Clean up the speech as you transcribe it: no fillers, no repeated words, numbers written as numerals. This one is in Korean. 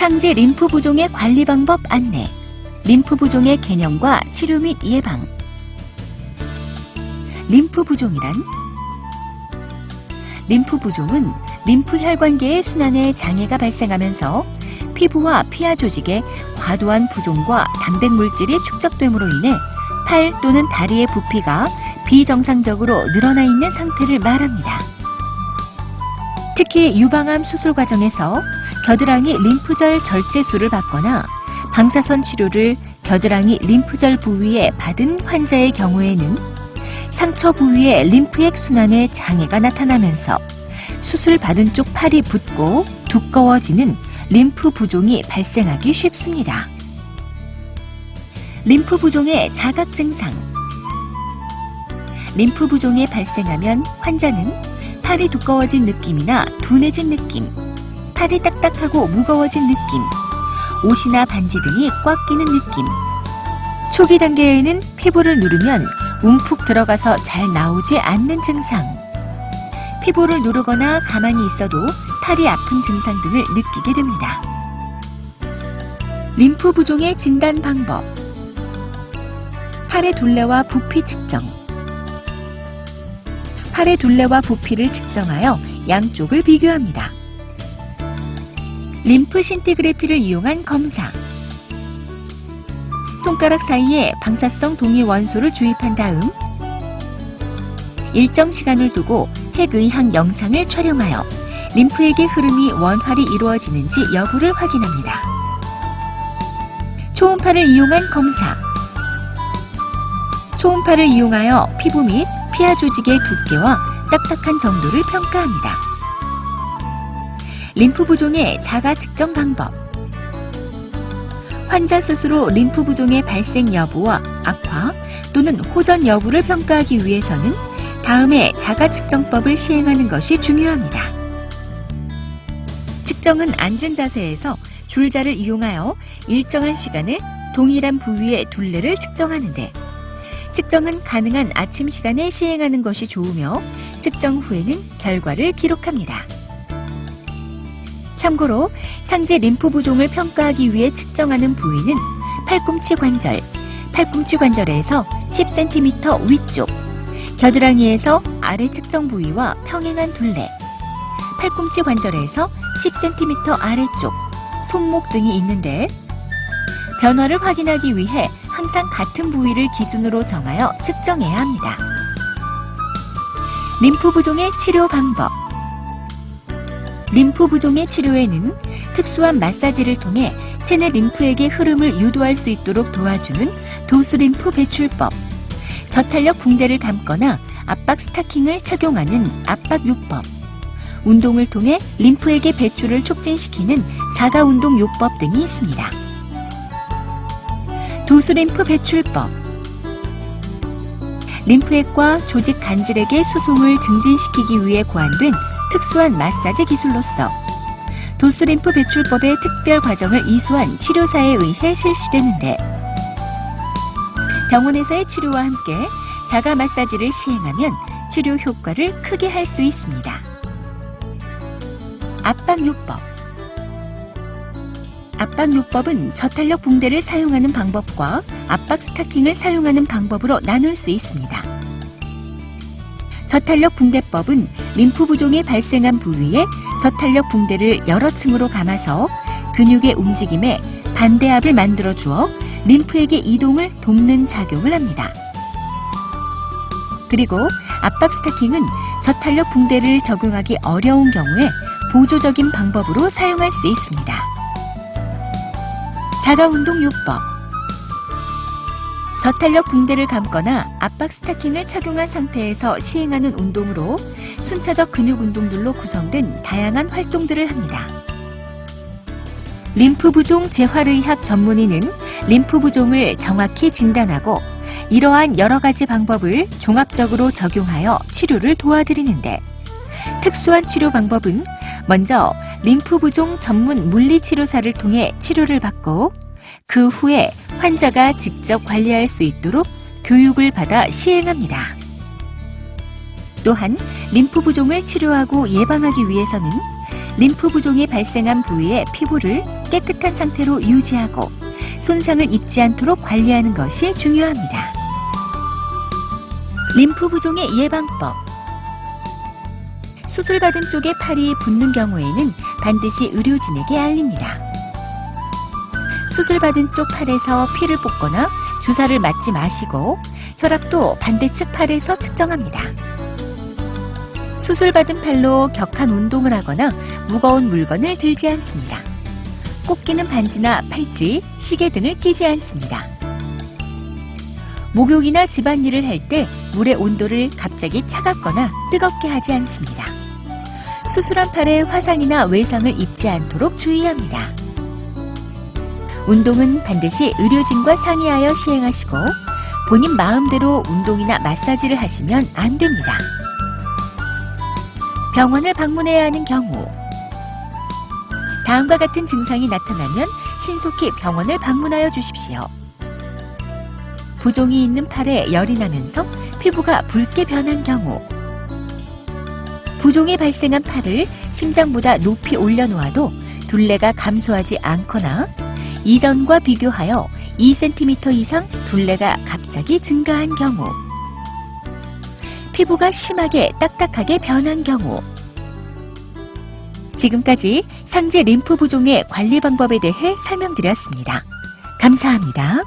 상제 림프 부종의 관리 방법 안내, 림프 부종의 개념과 치료 및 예방. 림프 부종이란? 림프 부종은 림프 혈관계의 순환에 장애가 발생하면서 피부와 피하 조직에 과도한 부종과 단백물질이 축적됨으로 인해 팔 또는 다리의 부피가 비정상적으로 늘어나 있는 상태를 말합니다. 특히 유방암 수술 과정에서 겨드랑이 림프절 절제술을 받거나 방사선 치료를 겨드랑이 림프절 부위에 받은 환자의 경우에는 상처 부위의 림프액 순환에 장애가 나타나면서 수술 받은 쪽 팔이 붓고 두꺼워지는 림프 부종이 발생하기 쉽습니다. 림프 부종의 자각 증상. 림프 부종이 발생하면 환자는 팔이 두꺼워진 느낌이나 둔해진 느낌, 팔이 딱딱하고 무거워진 느낌, 옷이나 반지 등이 꽉 끼는 느낌. 초기 단계에는 피부를 누르면 움푹 들어가서 잘 나오지 않는 증상. 피부를 누르거나 가만히 있어도 팔이 아픈 증상 등을 느끼게 됩니다. 림프 부종의 진단 방법. 팔의 둘레와 부피 측정. 팔의 둘레와 부피를 측정하여 양쪽을 비교합니다. 림프 신티그래피를 이용한 검사. 손가락 사이에 방사성 동위 원소를 주입한 다음 일정 시간을 두고 핵의학 영상을 촬영하여 림프액의 흐름이 원활히 이루어지는지 여부를 확인합니다. 초음파를 이용한 검사. 초음파를 이용하여 피부 및 피하 조직의 두께와 딱딱한 정도를 평가합니다. 림프 부종의 자가 측정 방법. 환자 스스로 림프 부종의 발생 여부와 악화 또는 호전 여부를 평가하기 위해서는 다음의 자가 측정법을 시행하는 것이 중요합니다. 측정은 앉은 자세에서 줄자를 이용하여 일정한 시간에 동일한 부위의 둘레를 측정하는데, 측정은 가능한 아침 시간에 시행하는 것이 좋으며 측정 후에는 결과를 기록합니다. 참고로 상제 림프 부종을 평가하기 위해 측정하는 부위는 팔꿈치 관절, 팔꿈치 관절에서 10cm 위쪽, 겨드랑이에서 아래 측정 부위와 평행한 둘레, 팔꿈치 관절에서 10cm 아래쪽, 손목 등이 있는데 변화를 확인하기 위해 항상 같은 부위를 기준으로 정하여 측정해야 합니다. 림프 부종의 치료 방법. 림프 부종의 치료에는 특수한 마사지를 통해 체내 림프액의 흐름을 유도할 수 있도록 도와주는 도수림프 배출법, 저탄력 붕대를 감거나 압박 스타킹을 착용하는 압박요법, 운동을 통해 림프액의 배출을 촉진시키는 자가운동요법 등이 있습니다. 도수림프 배출법. 림프액과 조직 간질액의 수송을 증진시키기 위해 고안된 특수한 마사지 기술로서 도수림프 배출법의 특별 과정을 이수한 치료사에 의해 실시되는데, 병원에서의 치료와 함께 자가 마사지를 시행하면 치료 효과를 크게 할 수 있습니다. 압박요법. 압박요법은 저탄력 붕대를 사용하는 방법과 압박 스타킹을 사용하는 방법으로 나눌 수 있습니다. 저탄력 붕대법은 림프 부종이 발생한 부위에 저탄력 붕대를 여러 층으로 감아서 근육의 움직임에 반대압을 만들어 주어 림프액의 이동을 돕는 작용을 합니다. 그리고 압박 스타킹은 저탄력 붕대를 적용하기 어려운 경우에 보조적인 방법으로 사용할 수 있습니다. 자가운동요법. 저탄력 붕대를 감거나 압박 스타킹을 착용한 상태에서 시행하는 운동으로 순차적 근육 운동들로 구성된 다양한 활동들을 합니다. 림프 부종 재활의학 전문의는 림프 부종을 정확히 진단하고 이러한 여러 가지 방법을 종합적으로 적용하여 치료를 도와드리는데, 특수한 치료 방법은 먼저 림프 부종 전문 물리치료사를 통해 치료를 받고 그 후에 환자가 직접 관리할 수 있도록 교육을 받아 시행합니다. 또한 림프 부종을 치료하고 예방하기 위해서는 림프 부종이 발생한 부위의 피부를 깨끗한 상태로 유지하고 손상을 입지 않도록 관리하는 것이 중요합니다. 림프 부종의 예방법. 수술받은 쪽에 팔이 붓는 경우에는 반드시 의료진에게 알립니다. 수술받은 쪽 팔에서 피를 뽑거나 주사를 맞지 마시고 혈압도 반대측 팔에서 측정합니다. 수술받은 팔로 격한 운동을 하거나 무거운 물건을 들지 않습니다. 꼭 끼는 반지나 팔찌, 시계 등을 끼지 않습니다. 목욕이나 집안일을 할 때 물의 온도를 갑자기 차갑거나 뜨겁게 하지 않습니다. 수술한 팔에 화상이나 외상을 입지 않도록 주의합니다. 운동은 반드시 의료진과 상의하여 시행하시고 본인 마음대로 운동이나 마사지를 하시면 안 됩니다. 병원을 방문해야 하는 경우. 다음과 같은 증상이 나타나면 신속히 병원을 방문하여 주십시오. 부종이 있는 팔에 열이 나면서 피부가 붉게 변한 경우, 부종이 발생한 팔을 심장보다 높이 올려놓아도 둘레가 감소하지 않거나 이전과 비교하여 2cm 이상 둘레가 갑자기 증가한 경우, 피부가 심하게 딱딱하게 변한 경우. 지금까지 상제 림프 부종의 관리 방법에 대해 설명드렸습니다. 감사합니다.